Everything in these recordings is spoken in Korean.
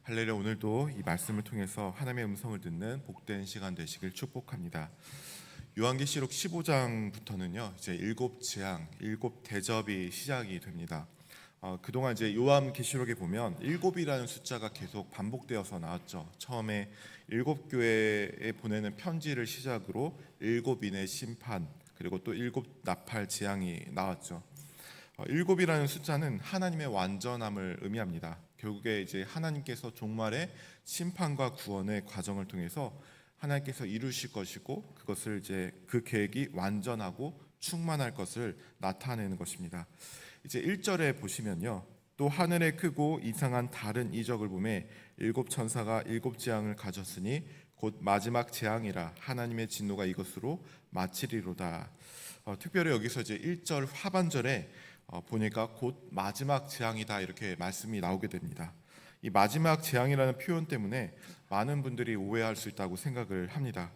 할렐루야. 오늘도 이 말씀을 통해서 하나님의 음성을 듣는 복된 시간 되시길 축복합니다. 요한계시록 15장부터는요 이제 일곱 재앙, 일곱 대접이 시작이 됩니다. 그동안 이제 요한계시록에 보면 일곱이라는 숫자가 계속 반복되어서 나왔죠. 처음에 일곱 교회에 보내는 편지를 시작으로 일곱인의 심판, 그리고 또 일곱 나팔 재앙이 나왔죠. 일곱이라는 숫자는 하나님의 완전함을 의미합니다. 결국에 이제 하나님께서 종말의 심판과 구원의 과정을 통해서 하나님께서 이루실 것이고, 그것을 이제 그 계획이 완전하고 충만할 것을 나타내는 것입니다. 이제 1절에 보시면요, 또 하늘에 크고 이상한 다른 이적을 보매 일곱 천사가 일곱 재앙을 가졌으니 곧 마지막 재앙이라 하나님의 진노가 이것으로 마치리로다. 특별히 여기서 이제 1절 하반절에 보니까 곧 마지막 재앙이다 이렇게 말씀이 나오게 됩니다. 이 마지막 재앙이라는 표현 때문에 많은 분들이 오해할 수 있다고 생각을 합니다.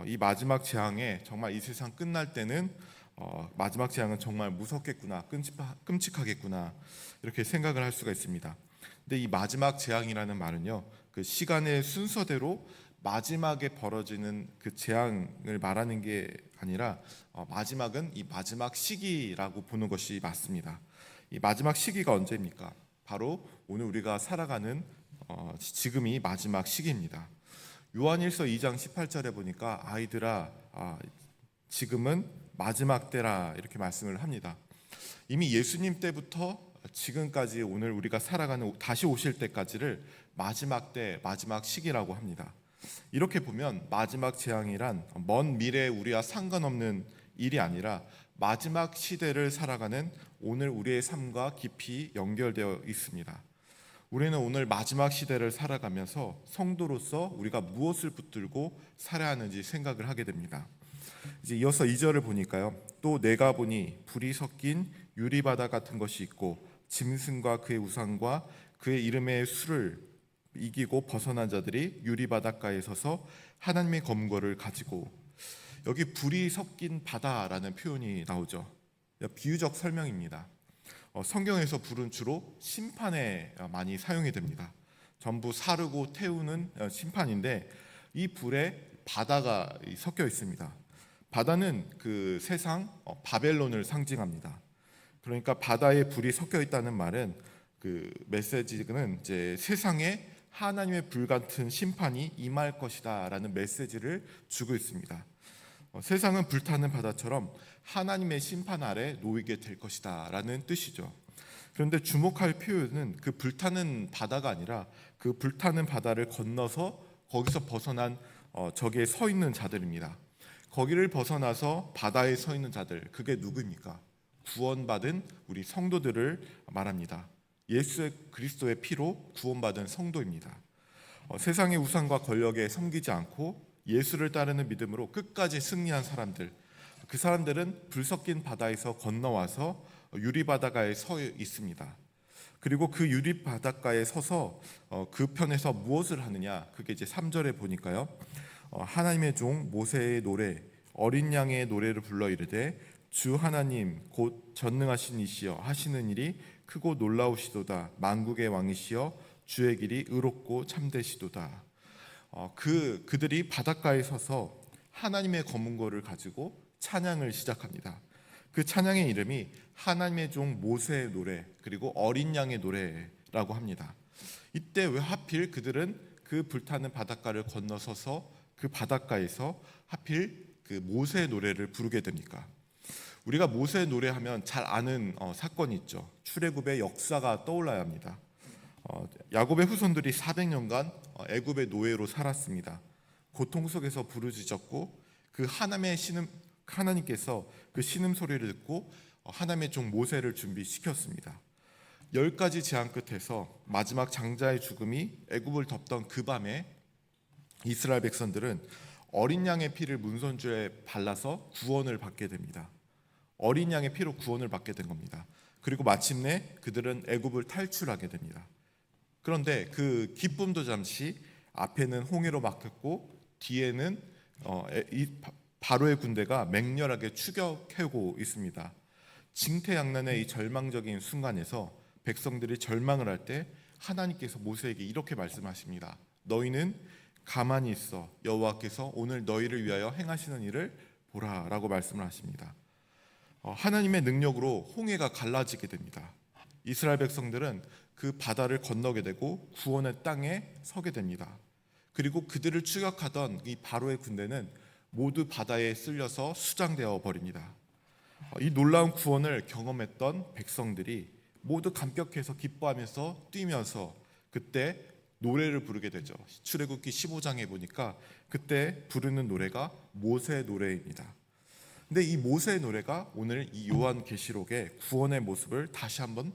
이 마지막 재앙에 정말 이 세상 끝날 때는 마지막 재앙은 정말 무섭겠구나, 끔찍하겠구나 이렇게 생각을 할 수가 있습니다. 근데 이 마지막 재앙이라는 말은요, 그 시간의 순서대로 마지막에 벌어지는 그 재앙을 말하는 게 아니라 마지막은 이 마지막 시기라고 보는 것이 맞습니다. 이 마지막 시기가 언제입니까? 바로 오늘 우리가 살아가는 지금이 마지막 시기입니다. 요한일서 2장 18절에 보니까 아이들아, 지금은 마지막 때라 이렇게 말씀을 합니다. 이미 예수님 때부터 지금까지 오늘 우리가 살아가는 다시 오실 때까지를 마지막 때, 마지막 시기라고 합니다. 이렇게 보면 마지막 재앙이란 먼 미래에 우리와 상관없는 일이 아니라 마지막 시대를 살아가는 오늘 우리의 삶과 깊이 연결되어 있습니다. 우리는 오늘 마지막 시대를 살아가면서 성도로서 우리가 무엇을 붙들고 살아야 하는지 생각을 하게 됩니다. 이제 이어서 2절을 보니까요, 또 내가 보니 불이 섞인 유리바다 같은 것이 있고 짐승과 그의 우상과 그의 이름의 수를 이기고 벗어난 자들이 유리바닷가에 서서 하나님의 검거를 가지고, 여기 불이 섞인 바다라는 표현이 나오죠. 비유적 설명입니다. 성경에서 불은 주로 심판에 많이 사용이 됩니다. 전부 사르고 태우는 심판인데, 이 불에 바다가 섞여 있습니다. 바다는 그 세상 바벨론을 상징합니다. 그러니까 바다에 불이 섞여 있다는 말은 그 메시지는 이제 세상에 하나님의 불같은 심판이 임할 것이다라는 메시지를 주고 있습니다. 세상은 불타는 바다처럼 하나님의 심판 아래 놓이게 될 것이다라는 뜻이죠. 그런데 주목할 표현은 그 불타는 바다가 아니라 그 불타는 바다를 건너서 거기서 벗어난 저기에 서 있는 자들입니다. 거기를 벗어나서 바다에 서 있는 자들, 그게 누구입니까? 구원받은 우리 성도들을 말합니다. 예수 그리스도의 피로 구원받은 성도입니다. 세상의 우상과 권력에 섬기지 않고 예수를 따르는 믿음으로 끝까지 승리한 사람들, 그 사람들은 불 섞인 바다에서 건너와서 유리바닷가에 서 있습니다. 그리고 그 유리바닷가에 서서 그 편에서 무엇을 하느냐, 그게 이제 3절에 보니까요, 하나님의 종 모세의 노래, 어린 양의 노래를 불러 이르되 주 하나님 곧 전능하신 이시여 하시는 일이 크고 놀라우시도다. 만국의 왕이시여 주의 길이 의롭고 참되시도다. 그들이 바닷가에 서서 하나님의 검은고를 가지고 찬양을 시작합니다. 그 찬양의 이름이 하나님의 종 모세의 노래, 그리고 어린 양의 노래라고 합니다. 이때 왜 하필 그들은 그 불타는 바닷가를 건너서서 그 바닷가에서 하필 그 모세의 노래를 부르게 됩니까? 우리가 모세의 노래하면 잘 아는 사건이 있죠. 출애굽의 역사가 떠올라야 합니다. 야곱의 후손들이 400년간 애굽의 노예로 살았습니다. 고통 속에서 부르짖었고, 그 하나님께서 그 신음 소리를 듣고 하나님의 종 모세를 준비시켰습니다. 10가지 재앙 끝에서 마지막 장자의 죽음이 애굽을 덮던 그 밤에 이스라엘 백성들은 어린 양의 피를 문선주에 발라서 구원을 받게 됩니다. 어린 양의 피로 구원을 받게 된 겁니다. 그리고 마침내 그들은 애굽을 탈출하게 됩니다. 그런데 그 기쁨도 잠시, 앞에는 홍해로 막혔고 뒤에는 바로의 군대가 맹렬하게 추격해오고 있습니다. 징태양난의 이 절망적인 순간에서 백성들이 절망을 할 때 하나님께서 모세에게 이렇게 말씀하십니다. 너희는 가만히 있어 여호와께서 오늘 너희를 위하여 행하시는 일을 보라라고 말씀을 하십니다. 하나님의 능력으로 홍해가 갈라지게 됩니다. 이스라엘 백성들은 그 바다를 건너게 되고 구원의 땅에 서게 됩니다. 그리고 그들을 추격하던 이 바로의 군대는 모두 바다에 쓸려서 수장되어 버립니다. 이 놀라운 구원을 경험했던 백성들이 모두 감격해서 기뻐하면서 뛰면서 그때 노래를 부르게 되죠. 출애굽기 15장에 보니까 그때 부르는 노래가 모세의 노래입니다. 근데 이 모세의 노래가 오늘 이 요한계시록의 구원의 모습을 다시 한번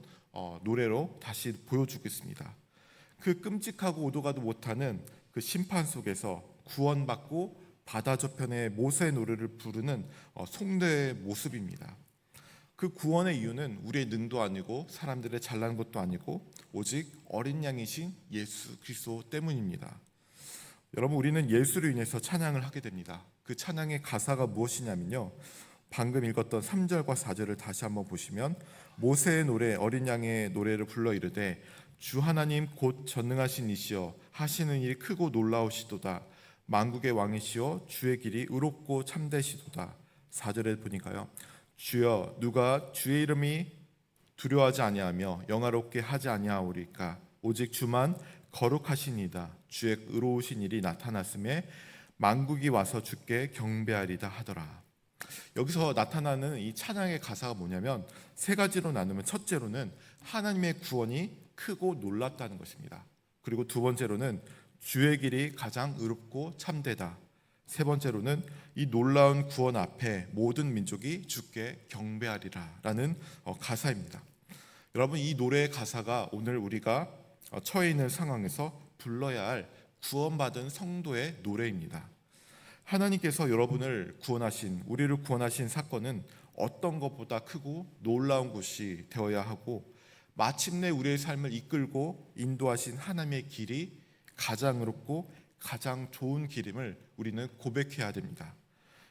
노래로 다시 보여주고 있습니다. 그 끔찍하고 오도 가도 못하는 그 심판 속에서 구원받고 바다 저편에 모세의 노래를 부르는 성도의 모습입니다. 그 구원의 이유는 우리의 능도 아니고 사람들의 잘난 것도 아니고 오직 어린 양이신 예수 그리스도 때문입니다. 여러분, 우리는 예수를 인해서 찬양을 하게 됩니다. 그 찬양의 가사가 무엇이냐면요, 방금 읽었던 3절과 4절을 다시 한번 보시면 모세의 노래 어린 양의 노래를 불러 이르되 주 하나님 곧 전능하신 이시여 하시는 일이 크고 놀라우시도다. 만국의 왕이시여 주의 길이 의롭고 참되시도다. 4절에 보니까요, 주여 누가 주의 이름이 두려워하지 아니하며 영화롭게 하지 아니하오리까. 오직 주만 거룩하시니이다. 주의 의로우신 일이 나타났음에 만국이 와서 주께 경배하리다 하더라. 여기서 나타나는 이 찬양의 가사가 뭐냐면 세 가지로 나누면, 첫째로는 하나님의 구원이 크고 놀랍다는 것입니다. 그리고 두 번째로는 주의 길이 가장 의롭고 참되다. 세 번째로는 이 놀라운 구원 앞에 모든 민족이 주께 경배하리라라는 가사입니다. 여러분, 이 노래의 가사가 오늘 우리가 처해 있는 상황에서 불러야 할 구원받은 성도의 노래입니다. 하나님께서 여러분을 구원하신, 우리를 구원하신 사건은 어떤 것보다 크고 놀라운 것이 되어야 하고, 마침내 우리의 삶을 이끌고 인도하신 하나님의 길이 가장 의롭고 가장 좋은 길임을 우리는 고백해야 됩니다.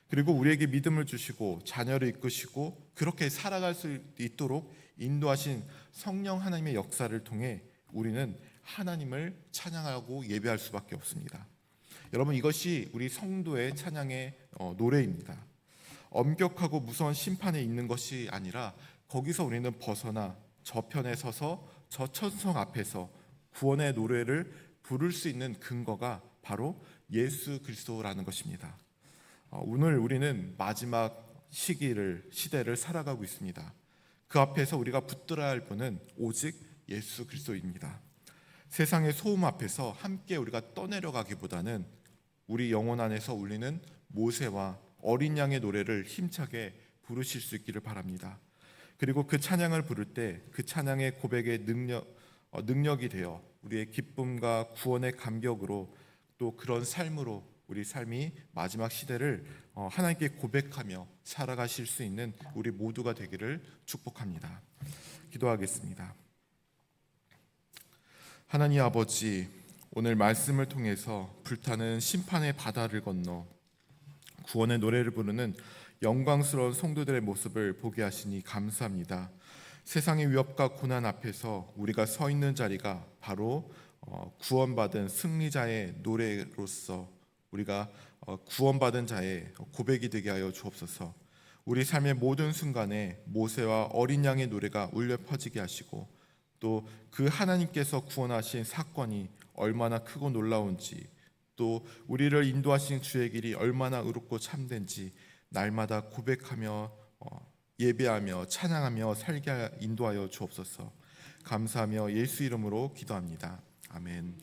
그리고 우리에게 믿음을 주시고 자녀를 이끄시고 그렇게 살아갈 수 있도록 인도하신 성령 하나님의 역사를 통해 우리는 하나님을 찬양하고 예배할 수밖에 없습니다. 여러분, 이것이 우리 성도의 찬양의 노래입니다. 엄격하고 무서운 심판에 있는 것이 아니라 거기서 우리는 벗어나 저편에 서서 저 천성 앞에서 구원의 노래를 부를 수 있는 근거가 바로 예수 그리스도라는 것입니다. 오늘 우리는 마지막 시대를 살아가고 있습니다. 그 앞에서 우리가 붙들어야 할 분은 오직 예수 그리스도입니다. 세상의 소음 앞에서 함께 우리가 떠내려가기보다는 우리 영혼 안에서 울리는 모세와 어린 양의 노래를 힘차게 부르실 수 있기를 바랍니다. 그리고 그 찬양을 부를 때 그 찬양의 고백의 능력이 되어 우리의 기쁨과 구원의 감격으로, 또 그런 삶으로 우리 삶이 마지막 시대를 하나님께 고백하며 살아가실 수 있는 우리 모두가 되기를 축복합니다. 기도하겠습니다. 하나님 아버지, 오늘 말씀을 통해서 불타는 심판의 바다를 건너 구원의 노래를 부르는 영광스러운 성도들의 모습을 보게 하시니 감사합니다. 세상의 위협과 고난 앞에서 우리가 서 있는 자리가 바로 구원받은 승리자의 노래로서 우리가 구원받은 자의 고백이 되게 하여 주옵소서. 우리 삶의 모든 순간에 모세와 어린 양의 노래가 울려 퍼지게 하시고, 또 그 하나님께서 구원하신 사건이 얼마나 크고 놀라운지, 또 우리를 인도하신 주의 길이 얼마나 의롭고 참된지 날마다 고백하며 예배하며 찬양하며 살게 인도하여 주옵소서. 감사하며 예수 이름으로 기도합니다. 아멘.